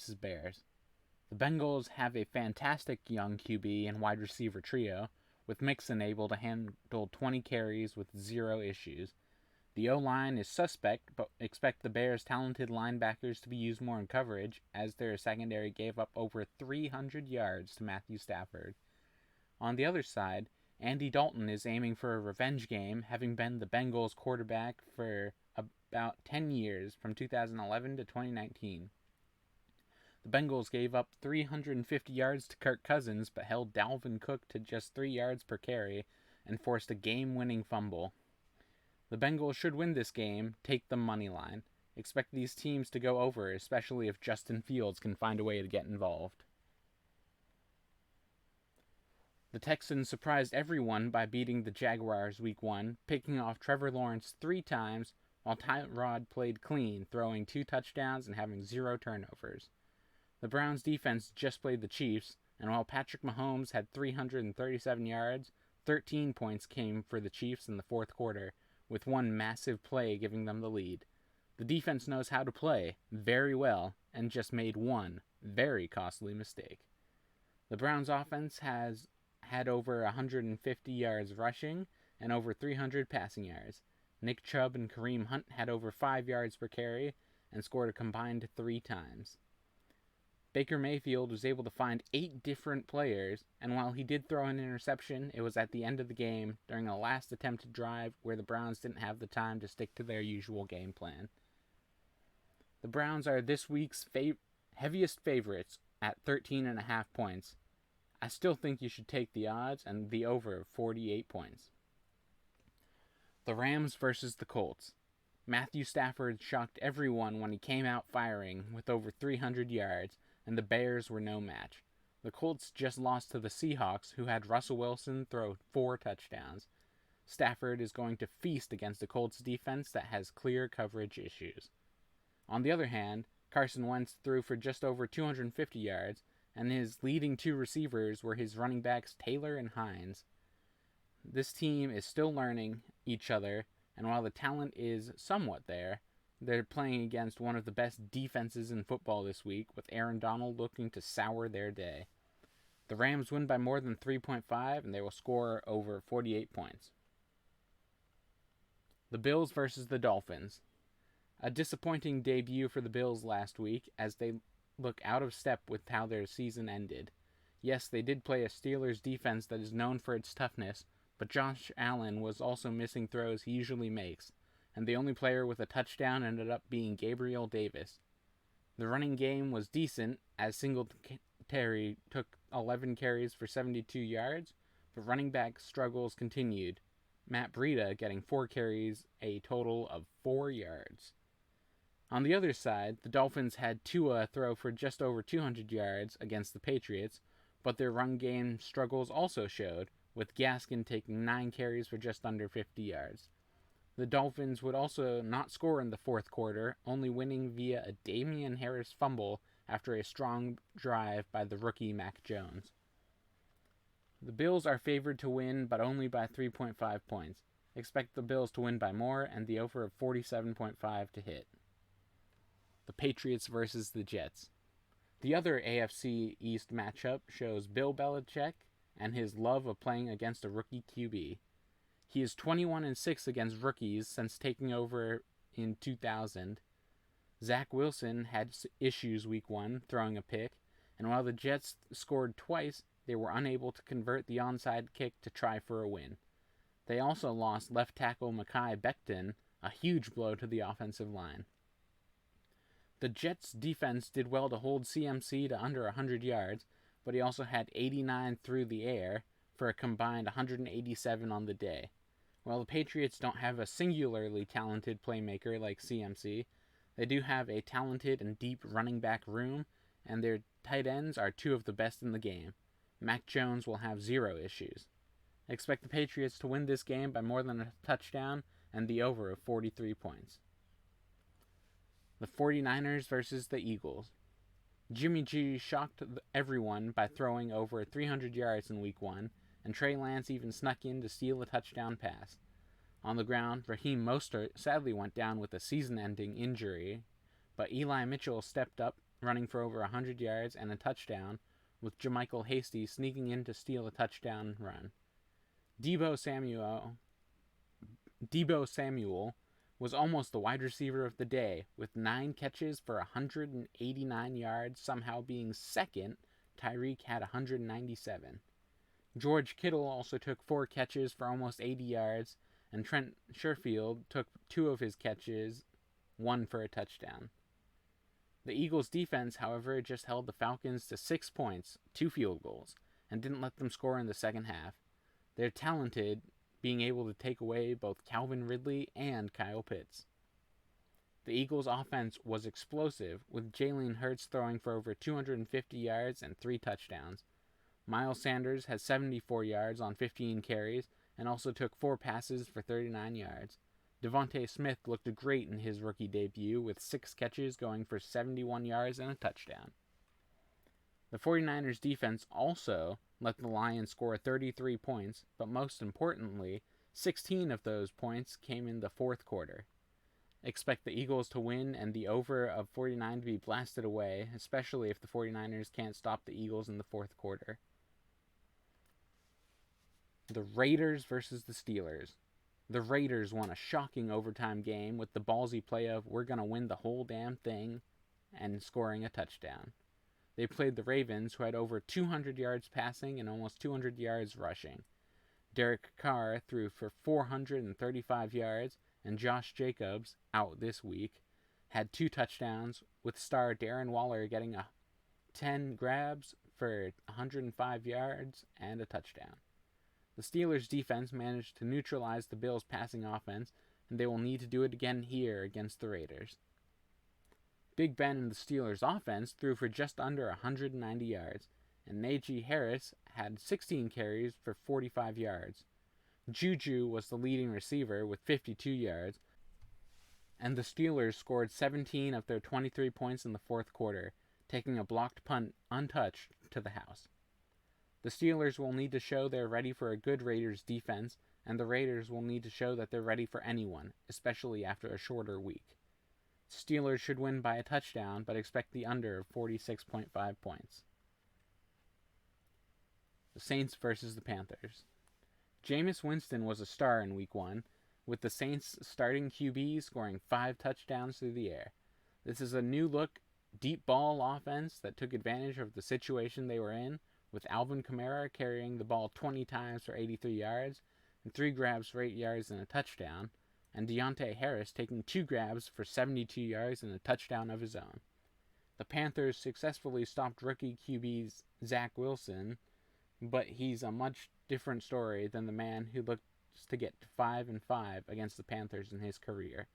versus Bears. The Bengals have a fantastic young QB and wide receiver trio, with Mixon able to handle 20 carries with zero issues. The O-line is suspect, but expect the Bears' talented linebackers to be used more in coverage, as their secondary gave up over 300 yards to Matthew Stafford. On the other side, Andy Dalton is aiming for a revenge game, having been the Bengals' quarterback for about 10 years, from 2011 to 2019. The Bengals gave up 350 yards to Kirk Cousins, but held Dalvin Cook to just 3 yards per carry and forced a game-winning fumble. The Bengals should win this game, take the money line. Expect these teams to go over, especially if Justin Fields can find a way to get involved. The Texans surprised everyone by beating the Jaguars Week 1, picking off Trevor Lawrence 3 times, while Tyrod played clean, throwing 2 touchdowns and having 0 turnovers. The Browns' defense just played the Chiefs, and while Patrick Mahomes had 337 yards, 13 points came for the Chiefs in the fourth quarter, with one massive play giving them the lead. The defense knows how to play very well and just made one very costly mistake. The Browns' offense has had over 150 yards rushing and over 300 passing yards. Nick Chubb and Kareem Hunt had over 5 yards per carry and scored a combined 3 times. Baker Mayfield was able to find 8 different players, and while he did throw an interception, it was at the end of the game during a last attempted drive where the Browns didn't have the time to stick to their usual game plan. The Browns are this week's heaviest favorites at 13.5 points. I still think you should take the odds and the over of 48 points. The Rams versus the Colts. Matthew Stafford shocked everyone when he came out firing with over 300 yards, and the Bears were no match. The Colts just lost to the Seahawks, who had Russell Wilson throw 4 touchdowns. Stafford is going to feast against the Colts defense that has clear coverage issues. On the other hand, Carson Wentz threw for just over 250 yards, and his leading 2 receivers were his running backs Taylor and Hines. This team is still learning each other, and while the talent is somewhat there, they're playing against one of the best defenses in football this week, with Aaron Donald looking to sour their day. The Rams win by more than 3.5, and they will score over 48 points. The Bills versus the Dolphins. A disappointing debut for the Bills last week, as they look out of step with how their season ended. Yes, they did play a Steelers defense that is known for its toughness, but Josh Allen was also missing throws he usually makes, and the only player with a touchdown ended up being Gabriel Davis. The running game was decent, as Singletary took 11 carries for 72 yards, but running back struggles continued, Matt Breida getting 4 carries, a total of 4 yards. On the other side, the Dolphins had Tua throw for just over 200 yards against the Patriots, but their run game struggles also showed, with Gaskin taking 9 carries for just under 50 yards. The Dolphins would also not score in the fourth quarter, only winning via a Damian Harris fumble after a strong drive by the rookie Mac Jones. The Bills are favored to win, but only by 3.5 points. Expect the Bills to win by more, and the over of 47.5 to hit. The Patriots versus the Jets. The other AFC East matchup shows Bill Belichick and his love of playing against a rookie QB. He is 21-6 against rookies since taking over in 2000. Zach Wilson had issues week 1, throwing a pick, and while the Jets scored twice, they were unable to convert the onside kick to try for a win. They also lost left tackle Mekhi Becton, a huge blow to the offensive line. The Jets' defense did well to hold CMC to under 100 yards, but he also had 89 through the air for a combined 187 on the day. While the Patriots don't have a singularly talented playmaker like CMC, they do have a talented and deep running back room, and their tight ends are 2 of the best in the game. Mac Jones will have 0 issues. Expect the Patriots to win this game by more than a touchdown and the over of 43 points. The 49ers versus the Eagles. Jimmy G shocked everyone by throwing over 300 yards in week 1, and Trey Lance even snuck in to steal a touchdown pass. On the ground, Raheem Mostert sadly went down with a season-ending injury, but Eli Mitchell stepped up running for over 100 yards and a touchdown, with Jermichael Hasty sneaking in to steal a touchdown run. Deebo Samuel was almost the wide receiver of the day, with 9 catches for 189 yards, somehow being second. Tyreek had 197. George Kittle also took 4 catches for almost 80 yards, and Trent Sherfield took 2 of his catches, 1 for a touchdown. The Eagles' defense, however, just held the Falcons to 6 points, 2 field goals, and didn't let them score in the second half. They're talented, being able to take away both Calvin Ridley and Kyle Pitts. The Eagles' offense was explosive, with Jalen Hurts throwing for over 250 yards and 3 touchdowns. Miles Sanders had 74 yards on 15 carries and also took 4 passes for 39 yards. Devontae Smith looked great in his rookie debut, with 6 catches going for 71 yards and a touchdown. The 49ers defense also let the Lions score 33 points, but most importantly, 16 of those points came in the fourth quarter. Expect the Eagles to win and the over of 49 to be blasted away, especially if the 49ers can't stop the Eagles in the fourth quarter. The Raiders versus the Steelers. The Raiders won a shocking overtime game with the ballsy play of "we're going to win the whole damn thing" and scoring a touchdown. They played the Ravens, who had over 200 yards passing and almost 200 yards rushing. Derek Carr threw for 435 yards, and Josh Jacobs, out this week, had 2 touchdowns, with star Darren Waller getting 10 grabs for 105 yards and a touchdown. The Steelers' defense managed to neutralize the Bills' passing offense, and they will need to do it again here against the Raiders. Big Ben and the Steelers' offense threw for just under 190 yards, and Najee Harris had 16 carries for 45 yards. Juju was the leading receiver with 52 yards, and the Steelers scored 17 of their 23 points in the fourth quarter, taking a blocked punt untouched to the house. The Steelers will need to show they're ready for a good Raiders defense, and the Raiders will need to show that they're ready for anyone, especially after a shorter week. Steelers should win by a touchdown, but expect the under of 46.5 points. The Saints versus the Panthers. Jameis Winston was a star in Week 1, with the Saints starting QB scoring 5 touchdowns through the air. This is a new-look, deep ball offense that took advantage of the situation they were in, with Alvin Kamara carrying the ball 20 times for 83 yards and 3 grabs for 8 yards and a touchdown, and Deontay Harris taking 2 grabs for 72 yards and a touchdown of his own. The Panthers successfully stopped rookie QB Zach Wilson, but he's a much different story than the man who looks to get to 5-5 against the Panthers in his career.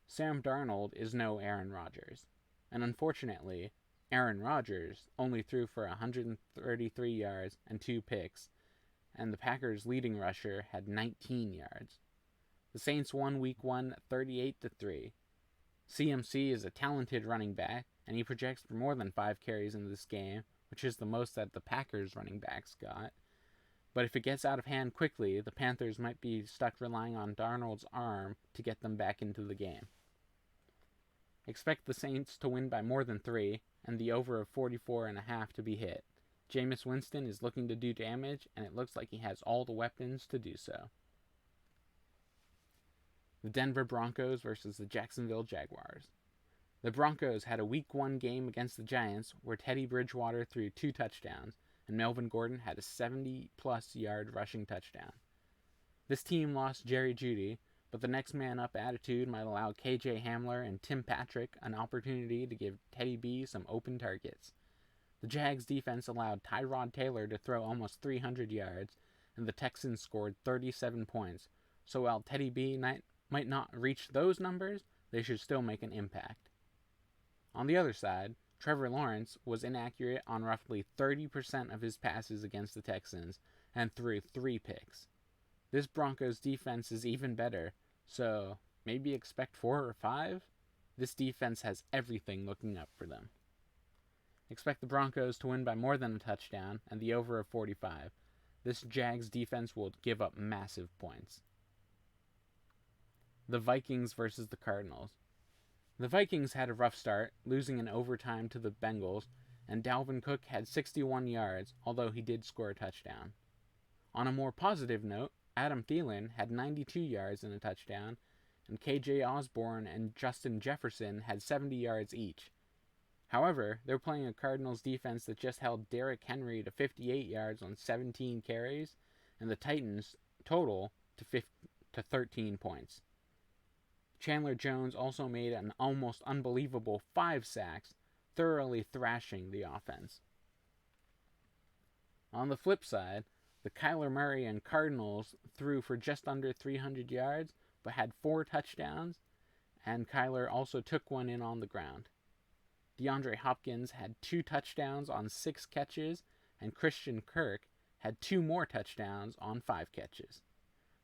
Sam Darnold is no Aaron Rodgers, and unfortunately, Aaron Rodgers only threw for 133 yards and 2 picks, and the Packers' leading rusher had 19 yards. The Saints won Week 1 38-3. CMC is a talented running back, and he projects for more than 5 carries in this game, which is the most that the Packers running backs got. But if it gets out of hand quickly, the Panthers might be stuck relying on Darnold's arm to get them back into the game. Expect the Saints to win by more than 3, and the over of 44.5 to be hit. Jameis Winston is looking to do damage, and it looks like he has all the weapons to do so. The Denver Broncos versus the Jacksonville Jaguars. The Broncos had a Week 1 game against the Giants where Teddy Bridgewater threw 2 touchdowns, and Melvin Gordon had a 70-plus yard rushing touchdown. This team lost Jerry Jeudy, but the next man up attitude might allow KJ Hamler and Tim Patrick an opportunity to give Teddy B some open targets. The Jags defense allowed Tyrod Taylor to throw almost 300 yards, and the Texans scored 37 points, so while Teddy B might not reach those numbers, they should still make an impact. On the other side, Trevor Lawrence was inaccurate on roughly 30% of his passes against the Texans and threw 3 picks. This Broncos defense is even better, so maybe expect 4 or 5? This defense has everything looking up for them. Expect the Broncos to win by more than a touchdown and the over of 45. This Jags defense will give up massive points. The Vikings versus the Cardinals. The Vikings had a rough start, losing in overtime to the Bengals, and Dalvin Cook had 61 yards, although he did score a touchdown. On a more positive note, Adam Thielen had 92 yards and a touchdown, and KJ Osborne and Justin Jefferson had 70 yards each. However, they're playing a Cardinals defense that just held Derrick Henry to 58 yards on 17 carries, and the Titans total to 13 points. Chandler Jones also made an almost unbelievable 5 sacks, thoroughly thrashing the offense. On the flip side, the Kyler Murray and Cardinals threw for just under 300 yards, but had 4 touchdowns, and Kyler also took one in on the ground. DeAndre Hopkins had 2 touchdowns on 6 catches, and Christian Kirk had 2 more touchdowns on 5 catches.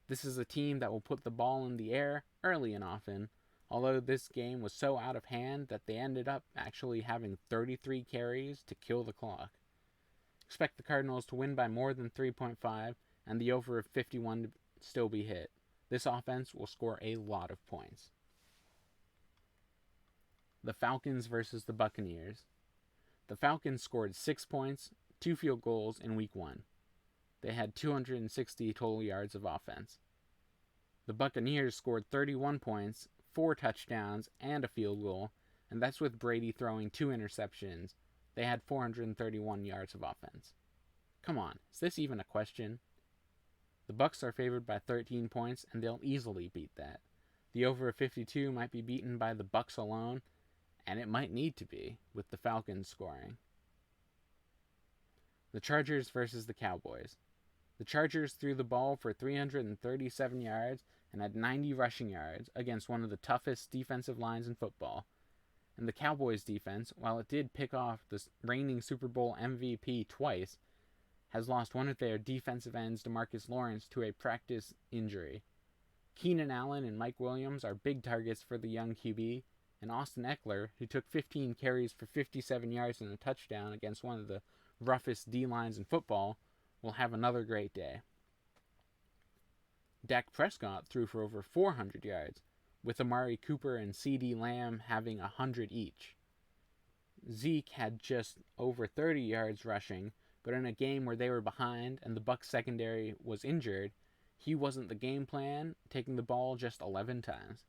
This is a team that will put the ball in the air early and often, although this game was so out of hand that they ended up actually having 33 carries to kill the clock. Expect the Cardinals to win by more than 3.5 and the over of 51 to still be hit. This offense will score a lot of points. The Falcons versus the Buccaneers. The Falcons scored 6 points, 2 field goals in Week 1. They had 260 total yards of offense. The Buccaneers scored 31 points, 4 touchdowns, and a field goal, and that's with Brady throwing 2 interceptions. They had 431 yards of offense. Come on, is this even a question? The Bucs are favored by 13 points, and they'll easily beat that. The over of 52 might be beaten by the Bucs alone, and it might need to be, with the Falcons scoring. The Chargers versus the Cowboys. The Chargers threw the ball for 337 yards and had 90 rushing yards against one of the toughest defensive lines in football. And the Cowboys defense, while it did pick off the reigning Super Bowl MVP twice, has lost one of their defensive ends, DeMarcus Lawrence, to a practice injury. Keenan Allen and Mike Williams are big targets for the young QB, and Austin Eckler, who took 15 carries for 57 yards and a touchdown against one of the roughest D-lines in football, will have another great day. Dak Prescott threw for over 400 yards, with Amari Cooper and CeeDee Lamb having 100 each. Zeke had just over 30 yards rushing, but in a game where they were behind and the Bucs secondary was injured, he wasn't the game plan, taking the ball just 11 times.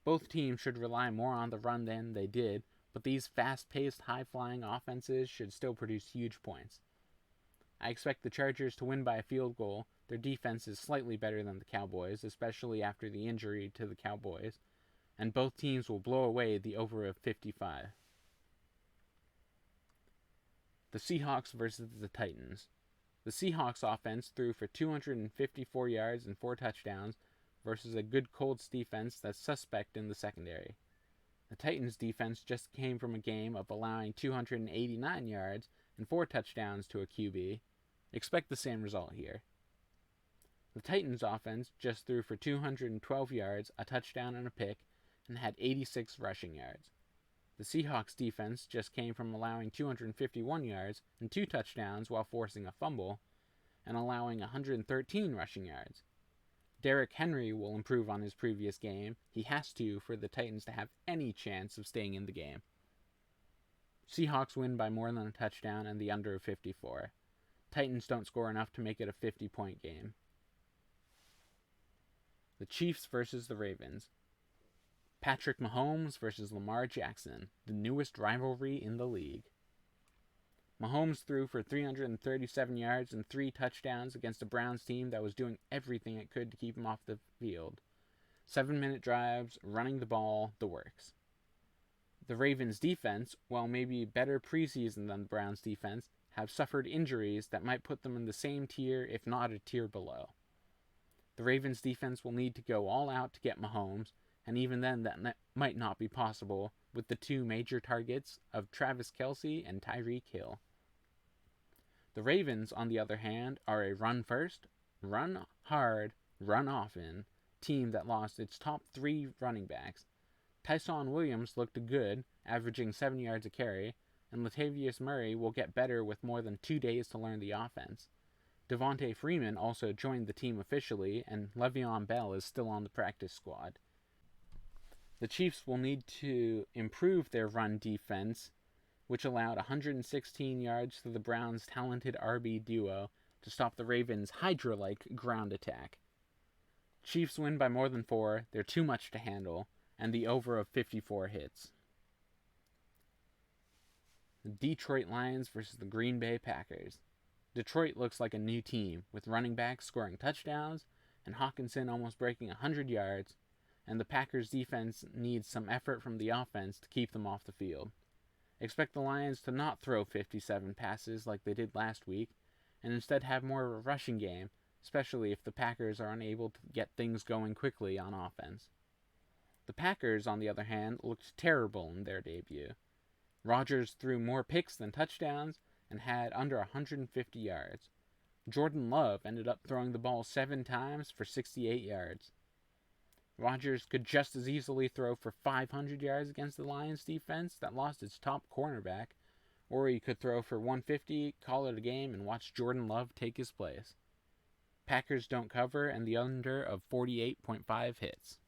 Both teams should rely more on the run than they did, but these fast-paced, high-flying offenses should still produce huge points. I expect the Chargers to win by a field goal. Their defense is slightly better than the Cowboys, especially after the injury to the Cowboys, and both teams will blow away the over of 55. The Seahawks versus the Titans. The Seahawks offense threw for 254 yards and 4 touchdowns versus a good Colts defense that's suspect in the secondary. The Titans defense just came from a game of allowing 289 yards and 4 touchdowns to a QB. Expect the same result here. The Titans offense just threw for 212 yards, a touchdown and a pick, and had 86 rushing yards. The Seahawks defense just came from allowing 251 yards and 2 touchdowns while forcing a fumble, and allowing 113 rushing yards. Derrick Henry will improve on his previous game. He has to for the Titans to have any chance of staying in the game. Seahawks win by more than a touchdown and the under of 54. Titans don't score enough to make it a 50-point game. The Chiefs versus the Ravens. Patrick Mahomes versus Lamar Jackson, the newest rivalry in the league. Mahomes threw for 337 yards and 3 touchdowns against a Browns team that was doing everything it could to keep him off the field. 7-minute drives, running the ball, the works. The Ravens' defense, while maybe better preseason than the Browns' defense, have suffered injuries that might put them in the same tier, if not a tier below. The Ravens' defense will need to go all out to get Mahomes, and even then that might not be possible with the 2 major targets of Travis Kelce and Tyreek Hill. The Ravens, on the other hand, are a run-first, run-hard, run-often team that lost its top 3 running backs. Tyson Williams looked good, averaging 7 yards a carry, and Latavius Murray will get better with more than 2 days to learn the offense. Devontae Freeman also joined the team officially, and Le'Veon Bell is still on the practice squad. The Chiefs will need to improve their run defense, which allowed 116 yards to the Browns' talented RB duo to stop the Ravens' Hydra-like ground attack. Chiefs win by more than 4, they're too much to handle, and the over of 54 hits. The Detroit Lions versus the Green Bay Packers. Detroit looks like a new team, with running backs scoring touchdowns and Hawkinson almost breaking 100 yards, and the Packers' defense needs some effort from the offense to keep them off the field. Expect the Lions to not throw 57 passes like they did last week, and instead have more of a rushing game, especially if the Packers are unable to get things going quickly on offense. The Packers, on the other hand, looked terrible in their debut. Rodgers threw more picks than touchdowns and had under 150 yards. Jordan Love ended up throwing the ball 7 times for 68 yards. Rodgers could just as easily throw for 500 yards against the Lions defense that lost its top cornerback, or he could throw for 150, call it a game, and watch Jordan Love take his place. Packers don't cover, and the under of 48.5 hits.